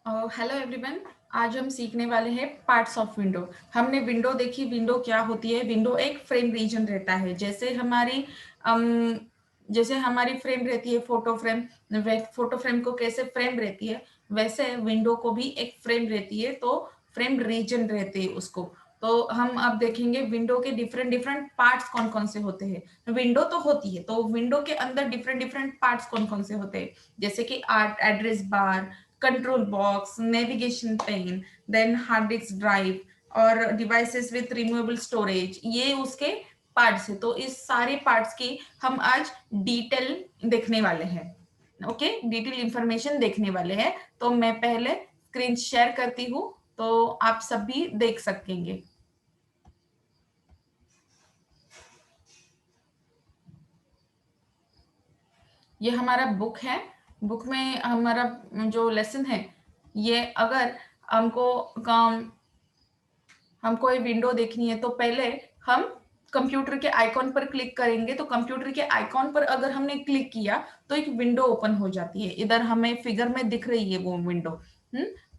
Hello everyone. आज हम सीखने वाले हैं पार्ट्स ऑफ विंडो। हमने विंडो देखी, विंडो क्या होती है। विंडो एक फ्रेम रीजन रहता है, जैसे हमारी फ्रेम रहती है फोटो फ्रेम। फोटो फ्रेम को कैसे फ्रेम रहती है, वैसे विंडो को भी एक फ्रेम रहती है, तो फ्रेम रीजन रहते हैं उसको। तो हम अब देखेंगे विंडो के डिफरेंट डिफरेंट पार्ट्स कौन कौन से होते हैं। विंडो तो होती है, तो विंडो के अंदर डिफरेंट डिफरेंट पार्ट्स कौन कौन से होते हैं, जैसे कि art address bar, control box, navigation pane, then hard disk drive और devices with removable storage, ये उसके पार्ट्स है। तो इस सारे पार्ट्स की हम आज डिटेल देखने वाले हैं। ओके, डिटेल इंफॉर्मेशन देखने वाले हैं। तो मैं पहले स्क्रीन शेयर करती हूँ, तो आप सब भी देख सकेंगे। ये हमारा बुक है। बुक में हमारा जो लेसन है, ये अगर हमको हमको ये विंडो देखनी है, तो पहले हम कंप्यूटर के आइकॉन पर क्लिक करेंगे। तो कंप्यूटर के आइकॉन पर अगर हमने क्लिक किया तो एक विंडो ओपन हो जाती है। इधर हमें फिगर में दिख रही है वो विंडो।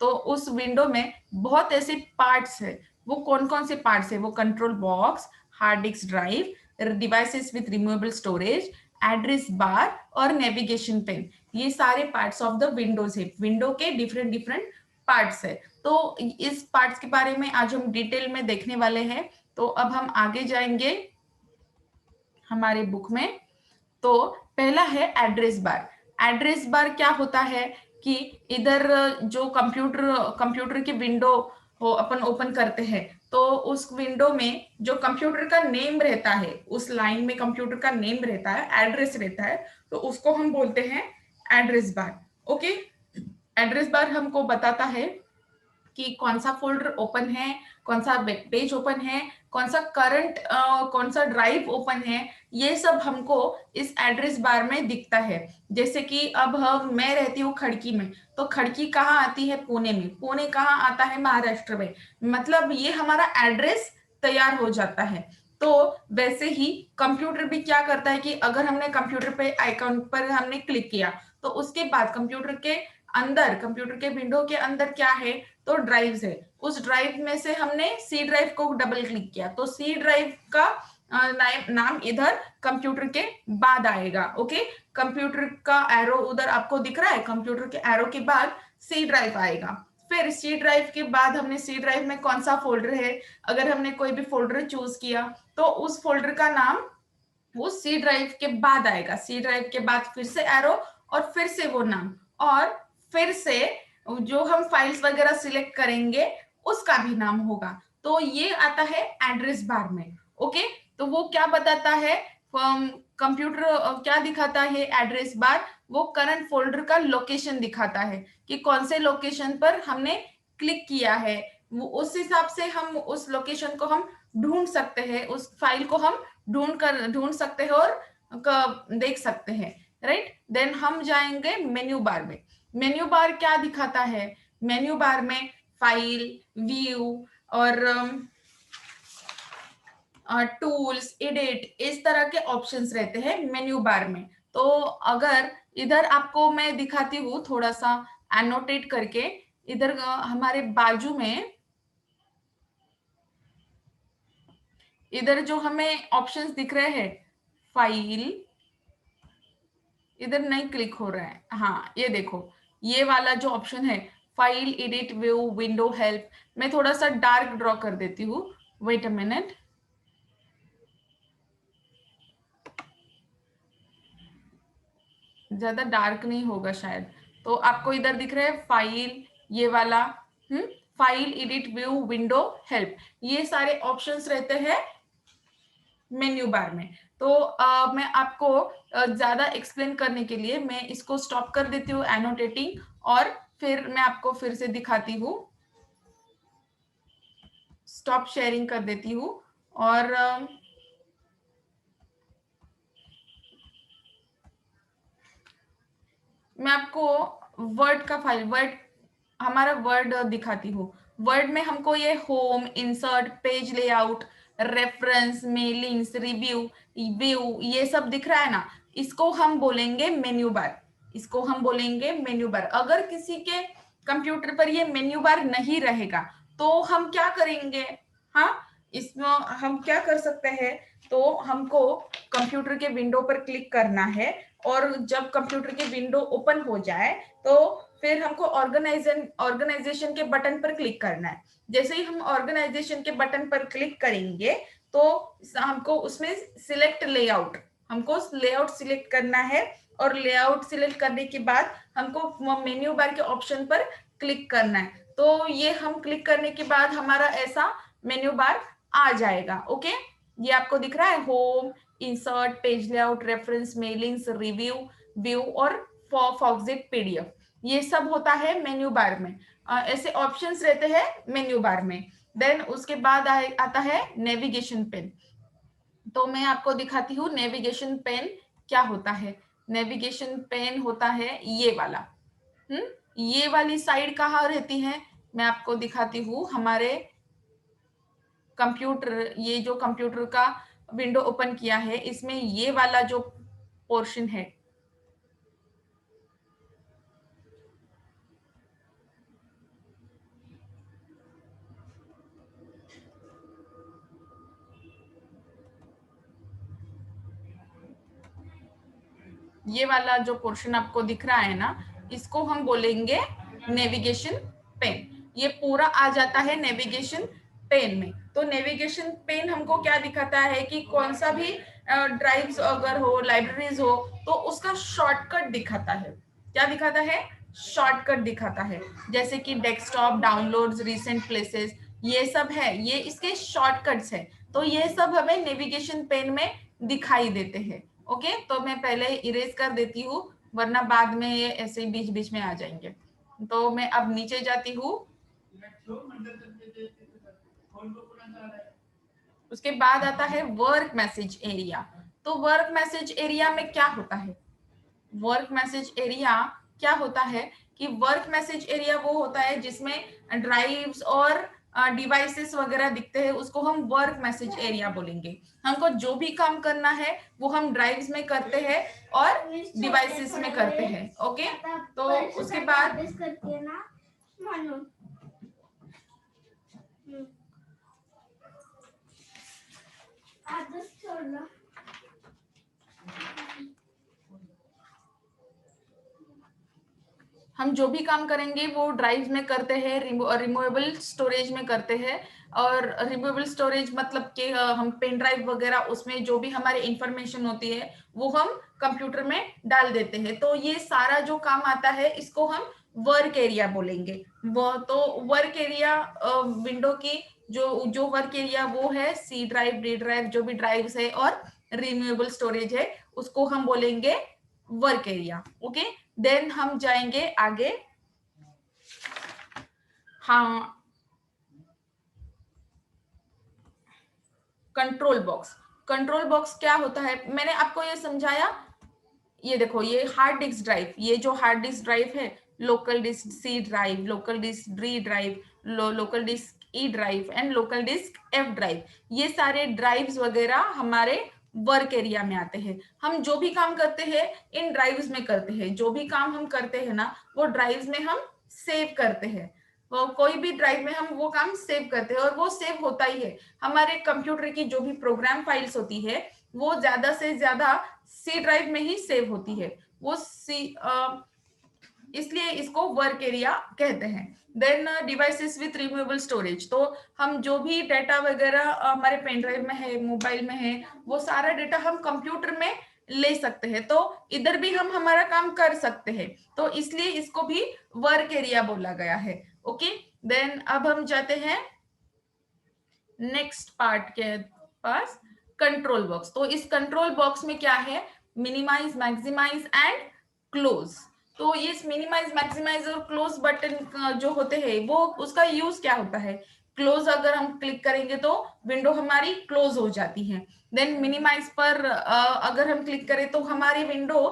तो उस विंडो में बहुत ऐसे पार्ट्स है। वो कौन कौन से पार्ट्स है, वो control box, hard disk drive, devices with removable storage, address bar और नेविगेशन पेन, ये सारे पार्ट्स ऑफ द विंडोज है। विंडो के डिफरेंट डिफरेंट पार्ट्स है। तो इस पार्ट्स के बारे में आज हम डिटेल में देखने वाले हैं। तो अब हम आगे जाएंगे हमारे बुक में। तो पहला है एड्रेस बार। एड्रेस बार क्या होता है कि इधर जो कंप्यूटर की विंडो हो अपन ओपन करते हैं, तो उस विंडो में जो कंप्यूटर का नेम रहता है, उस लाइन में कंप्यूटर का नेम रहता है, एड्रेस रहता है, तो उसको हम बोलते हैं address bar. Okay, address bar हमको बताता है कि कौन सा फोल्डर ओपन है, कौन सा वेब पेज ओपन है, कौन सा करंट कौन सा ड्राइव ओपन है, ये सब हमको इस एड्रेस बार में दिखता है। जैसे कि अब मैं रहती हूँ खड़की में, तो खड़की कहाँ आती है, पुणे में। पुणे कहाँ आता है, महाराष्ट्र में। मतलब ये हमारा एड्रेस तैयार हो जाता है। तो वैसे ही कंप्यूटर भी क्या करता है कि अगर हमने कंप्यूटर पे आइकॉन पर हमने क्लिक किया, तो उसके बाद कंप्यूटर के विंडो के अंदर क्या है, तो ड्राइव्स है। उस ड्राइव में से हमने सी ड्राइव को डबल क्लिक किया, तो सी ड्राइव का नाम इधर कंप्यूटर के बाद आएगा। ओके, कंप्यूटर का एरो उधर आपको दिख रहा है, कंप्यूटर के एरो के बाद सी ड्राइव आएगा। फिर सी ड्राइव के बाद हमने सी ड्राइव में कौन सा फोल्डर है, अगर हमने कोई भी फोल्डर चूज किया, तो उस फोल्डर का नाम वो सी ड्राइव के बाद आएगा। सी ड्राइव के बाद फिर से एरो और फिर से वो नाम, और फिर से जो हम फाइल्स वगैरह सिलेक्ट करेंगे उसका भी नाम होगा। तो ये आता है एड्रेस बार में। ओके, तो वो क्या बताता है, कंप्यूटर क्या दिखाता है एड्रेस बार, वो करंट फोल्डर का लोकेशन दिखाता है कि कौन से लोकेशन पर हमने क्लिक किया है। वो उस हिसाब से हम उस लोकेशन को हम ढूंढ सकते हैं, उस फाइल को हम ढूंढ सकते हैं और देख सकते हैं। राइट, देन हम जाएंगे मेन्यू बार में। मेन्यू बार क्या दिखाता है, मेन्यू बार में फाइल, व्यू और टूल्स, एडिट, इस तरह के ऑप्शंस रहते हैं मेन्यू बार में। तो अगर इधर आपको मैं दिखाती हूँ थोड़ा सा एनोटेट करके, इधर हमारे बाजू में इधर जो हमें ऑप्शंस दिख रहे हैं, फाइल, इधर नहीं क्लिक हो रहा है। हाँ, ये देखो, ये वाला जो ऑप्शन है, file, edit, view, window, help. मैं थोड़ा सा डार्क ड्रॉ कर देती हूँ, वेट अ मिनट। ज्यादा डार्क नहीं होगा शायद। तो आपको इधर दिख रहा है फाइल, ये वाला, file, edit, view, window, help, ये सारे ऑप्शंस रहते हैं मेन्यू बार में। तो मैं आपको ज्यादा एक्सप्लेन करने के लिए मैं इसको स्टॉप कर देती हूँ एनोटेटिंग, और फिर मैं आपको फिर से दिखाती हूँ। स्टॉप शेयरिंग कर देती हूँ, और मैं आपको वर्ड का फाइल, वर्ड, हमारा वर्ड दिखाती हूँ। वर्ड में हमको ये home, insert, page layout, reference, mailings, review, view, ये सब दिख रहा है ना, इसको हम बोलेंगे मेन्यू बार। इसको हम बोलेंगे मेन्यू बार। अगर किसी के कंप्यूटर पर ये मेन्यू बार नहीं रहेगा, तो हम क्या करेंगे? हाँ, इसमें हम क्या कर सकते हैं? तो हमको कंप्यूटर के विंडो पर क्लिक करना है, और जब कंप्यूटर की विंडो ओपन हो जाए तो फिर हमको ऑर्गेनाइजेशन के बटन पर क्लिक करना है। जैसे ही हम ऑर्गेनाइजेशन के बटन पर क्लिक करेंगे तो हमको उसमें सिलेक्ट लेआउट, हमको लेआउट सिलेक्ट करना है, और लेआउट सिलेक्ट करने के बाद हमको मेन्यू बार के ऑप्शन पर क्लिक करना है। तो ये हम क्लिक करने के बाद हमारा ऐसा मेन्यू बार आ जाएगा। ओके, ये आपको दिख रहा है, home, insert, page layout, reference, mailings, review, view और फॉक्सिट पीडीएफ, ये सब होता है मेन्यू बार में। ऐसे ऑप्शंस रहते हैं मेन्यू बार में। देन उसके बाद आता है नेविगेशन पेन। तो मैं आपको दिखाती हूँ नेविगेशन पेन क्या होता है। नेविगेशन पेन होता है ये वाला। ये वाली साइड कहाँ रहती है, मैं आपको दिखाती हूँ। हमारे कंप्यूटर, ये जो कंप्यूटर का विंडो ओपन किया है, इसमें ये वाला जो पोर्शन है, ये वाला जो पोर्शन आपको दिख रहा है ना, इसको हम बोलेंगे नेविगेशन पेन। ये पूरा आ जाता है नेविगेशन पेन में। तो नेविगेशन पेन हमको क्या दिखाता है कि कौन सा भी ड्राइव्स अगर हो, लाइब्रेरीज हो, तो उसका शॉर्टकट दिखाता है। क्या दिखाता है? शॉर्टकट दिखाता है। जैसे कि डेस्कटॉप, डाउनलोड्स, रिसेंट प्लेसेस, ये सब है, ये इसके शॉर्टकट्स है। तो ये सब हमें नेविगेशन पेन में दिखाई देते हैं। ओके, तो मैं पहले इरेज कर देती हूँ, वरना बाद में ये ऐसे ही बीच बीच में आ जाएंगे। तो मैं अब नीचे जाती हूँ। उसके बाद आता है वर्क मैसेज एरिया। तो वर्क मैसेज एरिया में क्या होता है? वर्क मैसेज एरिया क्या होता है कि वर्क मैसेज एरिया वो होता है जिसमें ड्राइव्स और डिवाइसेस वगैरह दिखते हैं, उसको हम वर्क मैसेज एरिया बोलेंगे। हमको जो भी काम करना है वो हम ड्राइव्स में करते हैं और डिवाइसेस में करते हैं। ओके, तो उसके बाद हम जो भी काम करेंगे वो ड्राइव में करते हैं, रिमूवेबल स्टोरेज में करते हैं। और रिमूवेबल स्टोरेज मतलब कि हम पेन ड्राइव वगैरह, उसमें जो भी हमारी इंफॉर्मेशन होती है वो हम कंप्यूटर में डाल देते हैं। तो ये सारा जो काम आता है इसको हम वर्क एरिया बोलेंगे। वो तो वर्क एरिया विंडो की जो जो वर्क एरिया वो है सी ड्राइव, डी ड्राइव, जो भी ड्राइव है और रिमूवेबल स्टोरेज है, उसको हम बोलेंगे वर्क एरिया। ओके, देन हम जाएंगे आगे। हाँ, कंट्रोल बॉक्स। कंट्रोल बॉक्स क्या होता है, मैंने आपको ये समझाया। ये देखो, ये हार्ड डिस्क ड्राइव, ये जो हार्ड डिस्क ड्राइव है, local disk C drive, local disk D drive, local disk E drive and local disk F drive, ये सारे ड्राइव्स वगैरह हमारे वर्क एरिया में आते हैं। हम जो भी काम करते हैं इन ड्राइव्स में करते हैं। जो भी काम हम करते हैं ना, वो ड्राइव्स में हम सेव करते हैं। वो कोई भी ड्राइव में हम वो काम सेव करते हैं, और वो सेव होता ही है। हमारे कंप्यूटर की जो भी प्रोग्राम फाइल्स होती है वो ज्यादा से ज्यादा सी ड्राइव में ही सेव होती है। वो सी इसलिए इसको वर्क एरिया कहते हैं। Then devices with removable storage, तो हम जो भी डेटा वगैरह हमारे पेन ड्राइव में है, मोबाइल में है, वो सारा डेटा हम कंप्यूटर में ले सकते हैं। तो इधर भी हम हमारा काम कर सकते हैं, तो इसलिए इसको भी वर्क एरिया बोला गया है। ओके, देन अब हम जाते हैं नेक्स्ट पार्ट के पास, कंट्रोल बॉक्स। तो इस कंट्रोल बॉक्स में क्या है? Minimise, maximise and close. तो ये मिनिमाइज, मैक्सिमाइज और क्लोज बटन जो होते हैं वो उसका यूज क्या होता है? क्लोज अगर हम क्लिक करेंगे तो विंडो हमारी क्लोज हो जाती है। देन मिनिमाइज पर अगर हम क्लिक करें तो हमारी विंडो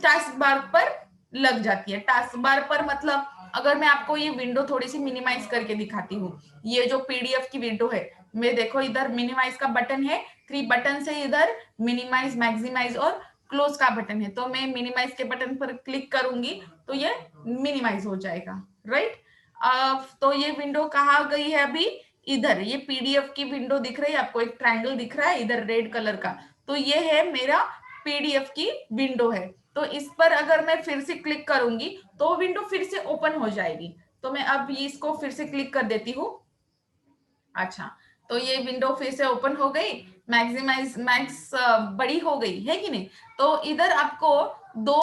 टास्क बार पर लग जाती है। टास्क बार पर मतलब, अगर मैं आपको ये विंडो थोड़ी सी मिनिमाइज करके दिखाती हूँ, ये जो पीडीएफ की विंडो है, मैं देखो इधर मिनिमाइज का बटन है, 3 बटन है इधर, मिनिमाइज, मैक्सिमाइज और क्लोज का बटन है। तो मैं मिनिमाइज के बटन पर क्लिक करूंगी तो ये मिनिमाइज हो जाएगा। राइट। तो ये विंडो कहाँ गई है अभी, इधर। ये पीडीएफ की विंडो दिख रही है आपको, एक ट्रायंगल दिख रहा है इधर रेड कलर का, तो ये है मेरा पीडीएफ की विंडो है। तो इस पर अगर मैं फिर से क्लिक करूंगी तो विंडो फिर से ओपन हो जाएगी। तो मैं अब इसको फिर से क्लिक कर देती हूँ। अच्छा, तो ये विंडो फिर से ओपन हो गई, मैक्स बड़ी हो गई है कि नहीं। तो इधर आपको दो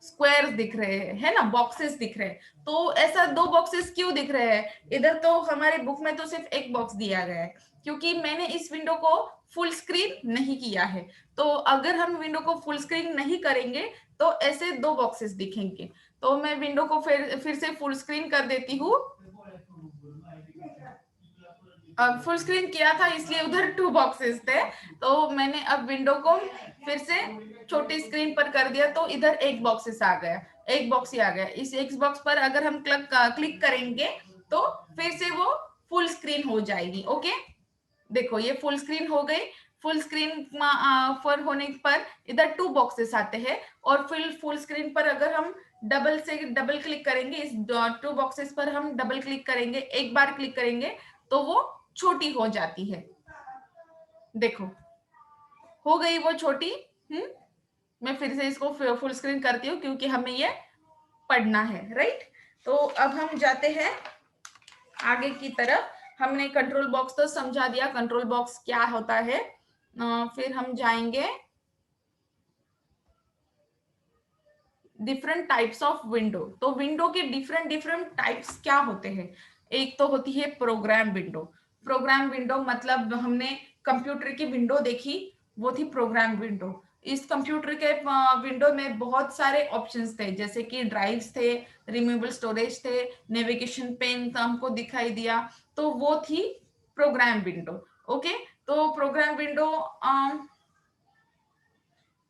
स्क्वायर्स दिख रहे हैं, है ना, बॉक्सेस दिख रहे हैं। तो ऐसा दो बॉक्सेस क्यों दिख रहे हैं, इधर तो हमारे बुक में तो सिर्फ एक बॉक्स दिया गया है, क्योंकि मैंने इस विंडो को फुल स्क्रीन नहीं किया है। तो अगर हम विंडो को फुल स्क्रीन नहीं करेंगे तो ऐसे दो बॉक्सेस दिखेंगे। तो मैं विंडो को फिर से फुल स्क्रीन कर देती हूँ। अब फुल स्क्रीन किया था इसलिए उधर टू बॉक्सेस थे, तो मैंने अब विंडो को फिर से छोटी स्क्रीन पर कर दिया, तो इधर एक बॉक्सेस आ गया, एक बॉक्स ही आ गया। इस एक बॉक्स पर अगर हम क्लिक करेंगे तो फिर से वो फुल स्क्रीन हो जाएगी। ओके, देखो ये फुल स्क्रीन हो गई। फुल स्क्रीन पर होने पर इधर टू बॉक्सेस आते हैं, और फिर फुल स्क्रीन पर अगर हम डबल क्लिक करेंगे, इस टू बॉक्सेस पर हम डबल क्लिक करेंगे, एक बार क्लिक करेंगे तो वो छोटी हो जाती है। देखो हो गई वो छोटी। मैं फिर से इसको फुल स्क्रीन करती हूँ क्योंकि हमें ये पढ़ना है, राइट। तो अब हम जाते हैं आगे की तरफ। हमने कंट्रोल बॉक्स तो समझा दिया, कंट्रोल बॉक्स क्या होता है। फिर हम जाएंगे डिफरेंट टाइप्स ऑफ विंडो। तो विंडो के डिफरेंट डिफरेंट टाइप्स क्या होते हैं। एक तो होती है प्रोग्राम विंडो। प्रोग्राम विंडो मतलब हमने कंप्यूटर की विंडो देखी, वो थी प्रोग्राम विंडो। इस कंप्यूटर के विंडो में बहुत सारे ऑप्शंस थे, जैसे कि ड्राइव्स थे, रिमूवेबल स्टोरेज थे, नेविगेशन पेन हमको दिखाई दिया, तो वो थी प्रोग्राम विंडो। ओके, तो प्रोग्राम विंडो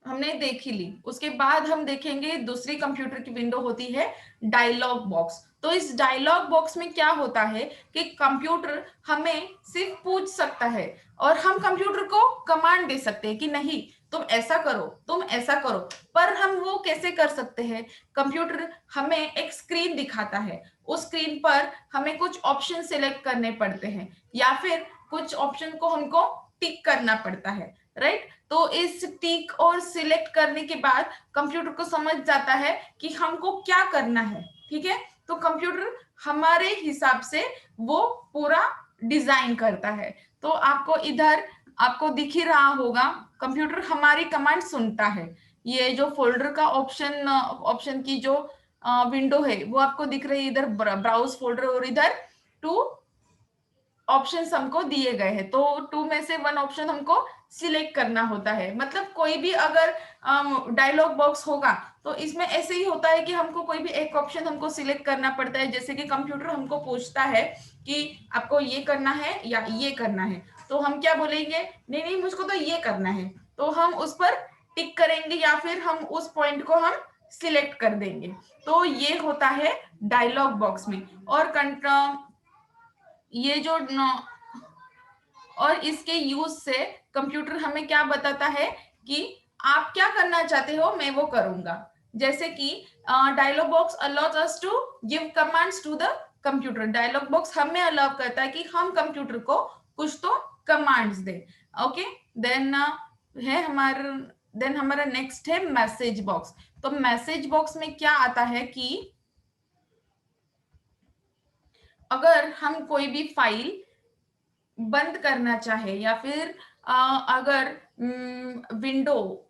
हमने देख ही ली। उसके बाद हम देखेंगे दूसरी कंप्यूटर की विंडो होती है डायलॉग बॉक्स। तो इस डायलॉग बॉक्स में क्या होता है कि कंप्यूटर हमें सिर्फ पूछ सकता है, और हम कंप्यूटर को कमांड दे सकते हैं कि नहीं तुम ऐसा करो, तुम ऐसा करो। पर हम वो कैसे कर सकते हैं, कंप्यूटर हमें एक स्क्रीन दिखाता है, उस स्क्रीन पर हमें कुछ ऑप्शन सिलेक्ट करने पड़ते हैं, या फिर कुछ ऑप्शन को हमको टिक करना पड़ता है, राइट। तो इस टिक और सिलेक्ट करने के बाद कंप्यूटर को समझ जाता है कि हमको क्या करना है, ठीक है। तो कंप्यूटर हमारे हिसाब से वो पूरा डिजाइन करता है। तो आपको इधर आपको दिख ही रहा होगा, कंप्यूटर हमारी कमांड सुनता है। ये जो फोल्डर का ऑप्शन की जो विंडो है वो आपको दिख रही है इधर, ब्राउज फोल्डर, और इधर टू ऑप्शंस हमको दिए गए हैं, तो टू में से वन ऑप्शन हमको सिलेक्ट करना होता है। मतलब कोई भी अगर डायलॉग बॉक्स होगा तो इसमें ऐसे ही होता है कि हमको कोई भी एक ऑप्शन हमको सिलेक्ट करना पड़ता है। जैसे कि कंप्यूटर हमको पूछता है कि आपको ये करना है या ये करना है, तो हम क्या बोलेंगे, नहीं नहीं मुझको तो ये करना है, तो हम उस पर टिक करेंगे या फिर हम उस पॉइंट को हम सिलेक्ट कर देंगे। तो ये होता है डायलॉग बॉक्स में। और ये जो और इसके यूज से कंप्यूटर हमें क्या बताता है कि आप क्या करना चाहते हो, मैं वो करूंगा। जैसे कि dialogue box allows us to give commands to the computer. Dialogue box हमें अलाउ करता है कि हम कंप्यूटर को कुछ तो कमांड्स दें। ओके, देन है हमारा हमारा नेक्स्ट है मैसेज बॉक्स। तो मैसेज बॉक्स में क्या आता है कि अगर हम कोई भी फाइल बंद करना चाहे, या फिर अगर विंडो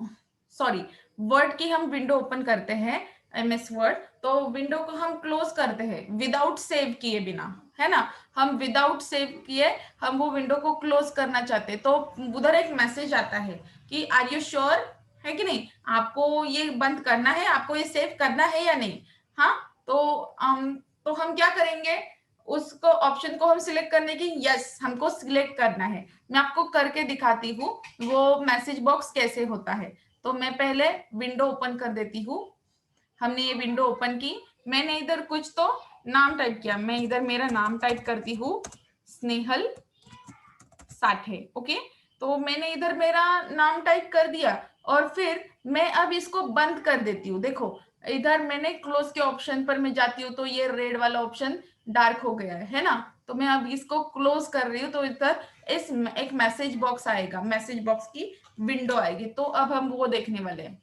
सॉरी वर्ड की हम विंडो ओपन करते हैं, एमएस वर्ड, तो विंडो को हम क्लोज करते हैं विदाउट सेव किए बिना, है ना। हम विदाउट सेव किए हम वो विंडो को क्लोज करना चाहते हैं, तो उधर एक मैसेज आता है कि आर यू श्योर, है कि नहीं, आपको ये बंद करना है, आपको ये सेव करना है या नहीं। हाँ, तो हम क्या करेंगे, उसको ऑप्शन को हम सिलेक्ट करने की, यस हमको सिलेक्ट करना है। मैं आपको करके दिखाती हूँ वो मैसेज बॉक्स कैसे होता है। तो मैं पहले विंडो ओपन कर देती हूँ। हमने ये विंडो ओपन की, मैंने इधर कुछ तो नाम टाइप किया, मैं इधर मेरा नाम टाइप करती हूँ स्नेहल साठे। ओके, तो मैंने इधर मेरा नाम टाइप कर दिया, और फिर मैं अब इसको बंद कर देती हूँ। देखो इधर मैंने क्लोज के ऑप्शन पर मैं जाती हूँ तो ये रेड वाला ऑप्शन डार्क हो गया है ना। तो मैं अब इसको क्लोज कर रही हूँ तो इधर इस एक मैसेज बॉक्स आएगा, मैसेज बॉक्स की विंडो आएगी। तो अब हम वो देखने वाले हैं।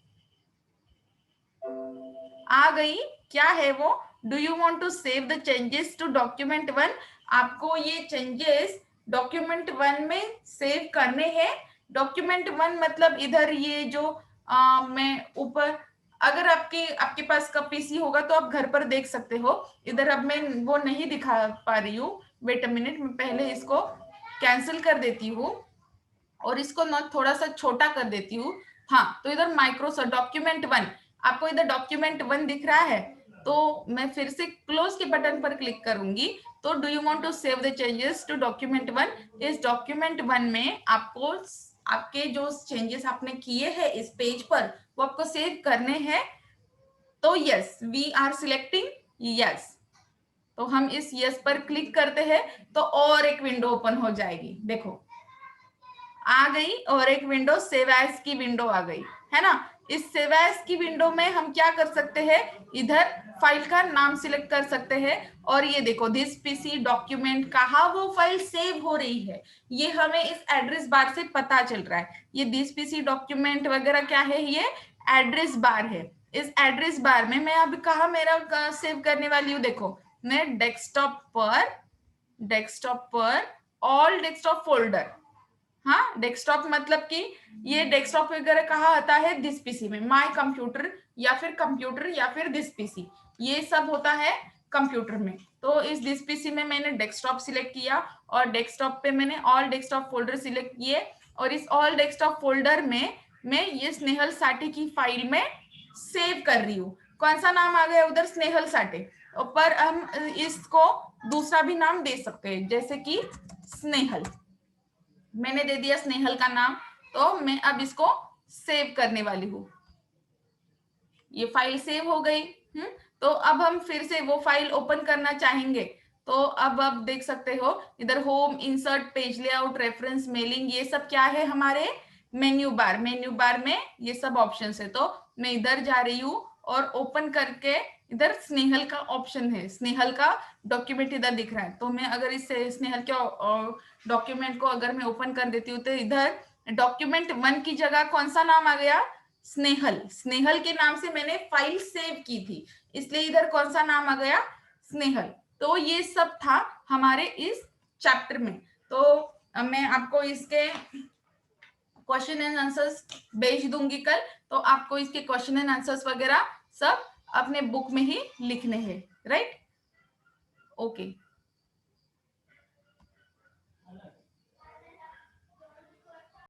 आ गई, क्या है वो? Do you want to save the changes to document 1? आपको ये चेंजेस डॉक्यूमेंट 1 में सेव करने हैं। डॉक्यूमेंट 1 मतलब इधर ये जो मैं ऊपर, अगर आपके पास का पीसी होगा तो आप घर पर देख सकते हो। इधर अब मैं वो नहीं दिखा पा रही हूँ। वेट अ मिनट, मैं पहले इसको कैंसिल कर देती हूँ और इसको ना थोड़ा सा छोटा कर देती हूँ। हाँ, तो इधर माइक्रोसॉफ्ट डॉक्यूमेंट 1, आपको इधर डॉक्यूमेंट 1 दिख रहा है। तो मैं फिर से क्लोज के बटन पर क्लिक करूंगी। तो do you want to save the changes to document 1? इस डॉक्यूमेंट 1 में आपको आपके जो चेंजेस आपने किए हैं इस पेज पर वो आपको सेव करने हैं। तो yes, we are selecting yes. तो हम इस यस पर क्लिक करते हैं तो और एक विंडो ओपन हो जाएगी। देखो आ गई, और एक विंडो सेव एज की विंडो आ गई है ना। इस सेव एज की विंडो में हम क्या कर सकते हैं, इधर फाइल का नाम सिलेक्ट कर सकते हैं। और ये देखो दिस पीसी डॉक्यूमेंट, कहाँ वो फाइल सेव हो रही है ये हमें इस एड्रेस बार से पता चल रहा है। ये दिस पीसी डॉक्यूमेंट वगैरह क्या है, ये एड्रेस बार है। इस एड्रेस बार में मैं अभी कहा मेरा सेव करने वाली हूँ। देखो मैं डेस्कटॉप पर ऑल डेस्कटॉप फोल्डर, हाँ डेस्कटॉप मतलब कि ये डेस्कटॉप वगैरह कहाँ आता है, दिस पीसी में, माय कंप्यूटर या फिर दिस पीसी, ये सब होता है कंप्यूटर में। तो इस दिस पीसी में मैंने डेस्कटॉप सिलेक्ट किया और डेस्कटॉप पे मैंने ऑल डेस्कटॉप फोल्डर सिलेक्ट किए। और इस ऑल डेस्कटॉप फोल्डर में मैं ये स्नेहल साठे की फाइल में सेव कर रही हूँ। कौन सा नाम आ गया उधर, स्नेहल साठे। पर हम इसको दूसरा भी नाम दे सकते हैं, जैसे कि स्नेहल, मैंने दे दिया स्नेहल का नाम। तो मैं अब इसको सेव करने वाली हूँ। ये फाइल सेव हो गई। तो अब हम फिर से वो फाइल ओपन करना चाहेंगे। तो अब आप देख सकते हो इधर home, insert, page layout, reference, mailing, ये सब क्या है हमारे मेन्यू बार में ये सब ऑप्शन है। तो मैं इधर जा रही हूँ और ओपन करके इधर स्नेहल का ऑप्शन है, स्नेहल का डॉक्यूमेंट इधर दिख रहा है। तो मैं अगर इस स्नेहल के डॉक्यूमेंट को अगर मैं ओपन कर देती हूँ तो इधर डॉक्यूमेंट 1 की जगह कौन सा नाम आ गया, स्नेहल। स्नेहल के नाम से मैंने फाइल सेव की थी, इसलिए इधर कौन सा नाम आ गया, स्नेहल। तो ये सब था हमारे इस चैप्टर में। तो मैं आपको इसके क्वेश्चन एंड आंसर्स भेज दूंगी कल। तो आपको इसके क्वेश्चन एंड आंसर्स वगैरह सब अपने बुक में ही लिखने हैं, राइट? ओके।